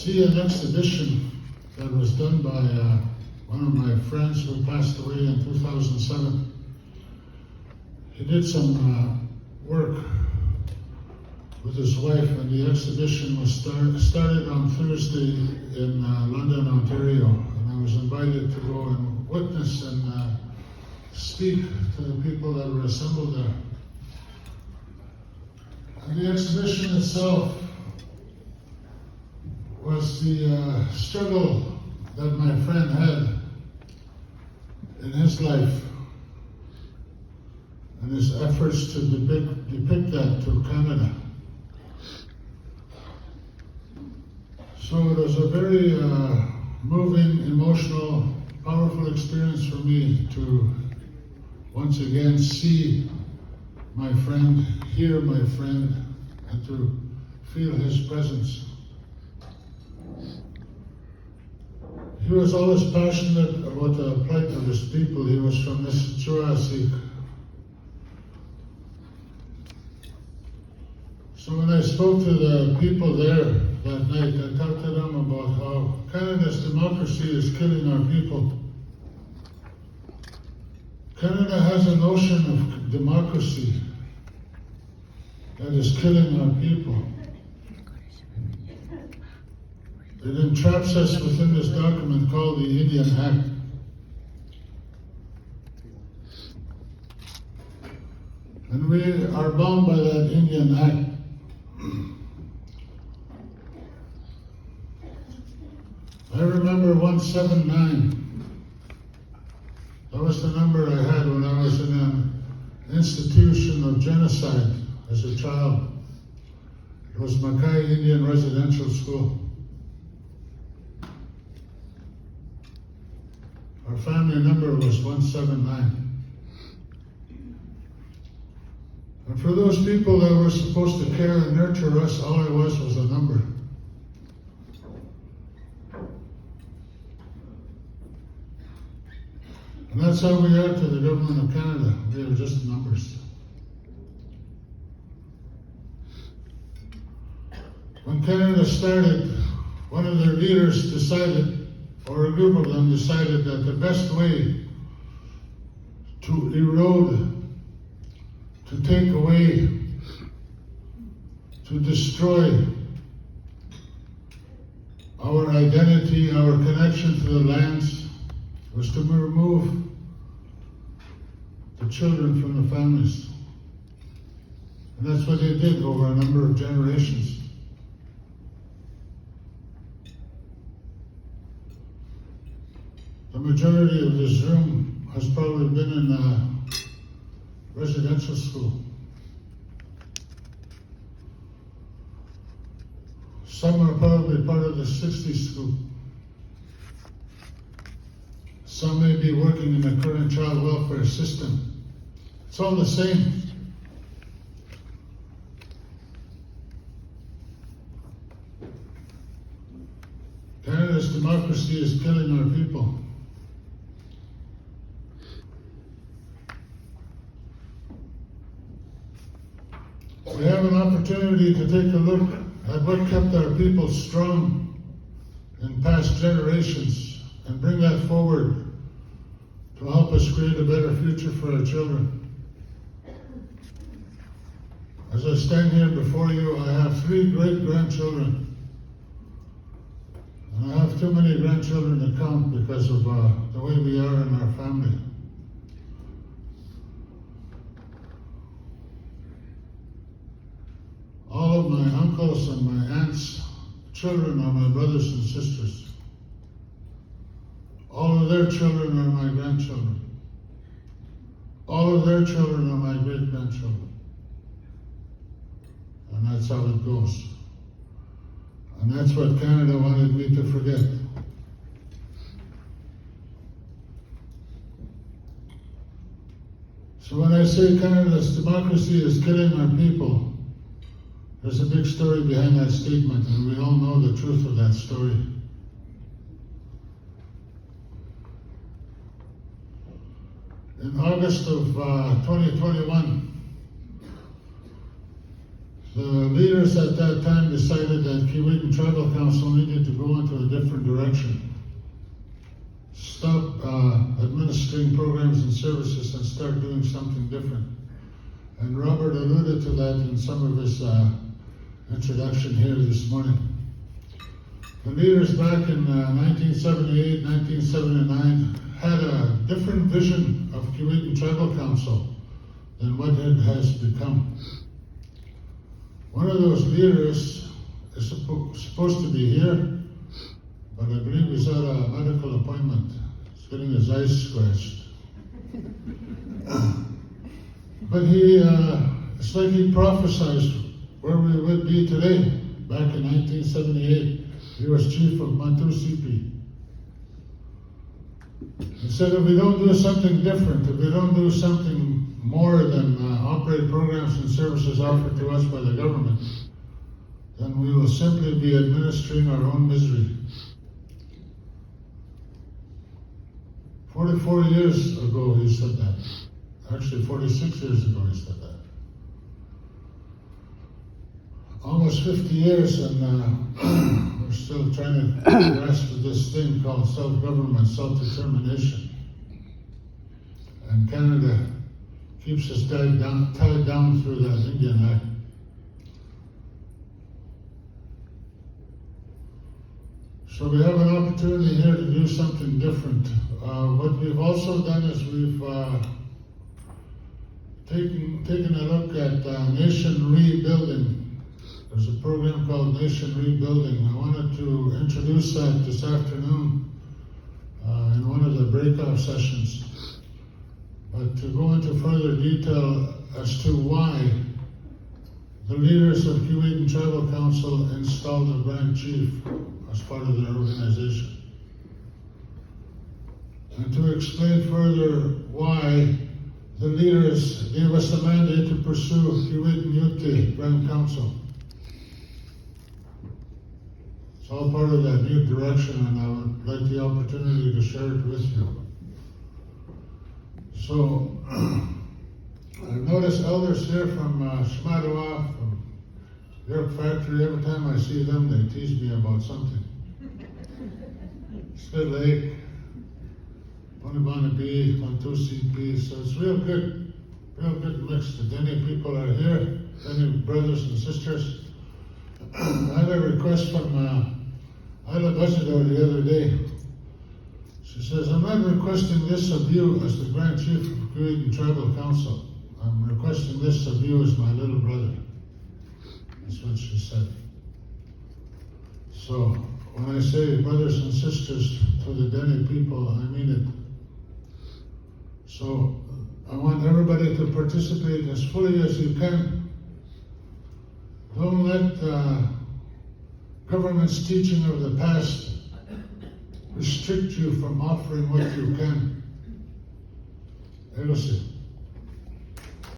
see an exhibition that was done by one of my friends who passed away in 2007. He did some work with his wife, and the exhibition was started on Thursday in London, Ontario, and I was invited to go and witness and speak to the people that were assembled there. And the exhibition itself was the struggle that my friend had in his life and his efforts to depict that to Canada. So it was a very moving, emotional, powerful experience for me to once again see my friend, hear my friend, and to feel his presence. He was always passionate about the plight of his people. He was from Wastesicoot. So when I spoke to the people there that night, I talked to them about how Canada's democracy is killing our people. Canada has a notion of democracy that is killing our people. It entraps us within this document called the Indian Act. And we are bound by that Indian Act. I remember 179. That was the number I had when I was in an institution of genocide as a child. It was Mackay Indian Residential School. Our family number was 179. And for those people that were supposed to care and nurture us, all I was a number. And that's how we are to the government of Canada. We are just numbers. When Canada started, one of their leaders decided, or a group of them decided, that the best way to erode, to take away, to destroy our identity, our connection to the lands, was to remove the children from the families. And that's what they did over a number of generations. The majority of this room has probably been in residential school. Some are probably part of the 60s school. Some may be working in the current child welfare system. It's all the same. Canada's democracy is killing our people. We have an opportunity to take a look at what kept our people strong in past generations and bring that forward to help us create a better future for our children. As I stand here before you, I have 3 great-grandchildren. And I have too many grandchildren to count because of the way we are in our family. All of my uncles and my aunts' children are my brothers and sisters. All of their children are my grandchildren. All of their children are my great-grandchildren. And that's how it goes. And that's what Canada wanted me to forget. So when I say Canada's democracy is killing our people, there's a big story behind that statement, and we all know the truth of that story. In August of 2021, the the leaders at that time decided that Keewatin Tribal Council needed to go into a different direction. Stop administering programs and services and start doing something different. And Robert alluded to that in some of his introduction here this morning. The leaders back in 1978, 1979 had a different vision of Keewatin Tribal Council than what it has become. One of those leaders is supposed to be here, but I believe he's at a medical appointment. He's getting his eyes scratched. But it's like he prophesied where we would be today, back in 1978. He was chief of Wastesicoot. He said if we don't do something different, if we don't do something more than operate programs and services offered to us by the government, then we will simply be administering our own misery. 44 years ago he said that. Actually 46 years ago he said that. Almost 50 years and we're still trying to grasp this thing called self-government, self-determination. And Canada keeps us tied down through that Indian Act. So we have an opportunity here to do something different. What we've also done is we've taken a look at nation rebuilding. There's a program called Nation Rebuilding. I wanted to introduce that this afternoon in one of the breakout sessions. But to go into further detail as to why the leaders of Keewatin Tribal Council installed a Grand Chief as part of their organization. And to explain further why the leaders gave us a mandate to pursue Keewatin Youth Grand Council. It's all part of that new direction, and I would like the opportunity to share it with you. So, I've noticed elders here from Shmadawa, from York Factory. Every time I see them, they tease me about something. Spit Lake, Bonabanabi, Wastesicoot, so it's real good mix. The Dene people are here, Dene brothers and sisters. I had a request from Isla Buzzido the other day. She says, I'm not requesting this of you as the Grand Chief of Keewatin Tribal Council. I'm requesting this of you as my little brother. That's what she said. So, when I say brothers and sisters to the Dene people, I mean it. So, I want everybody to participate as fully as you can. Don't let government's teaching of the past restrict you from offering what you can.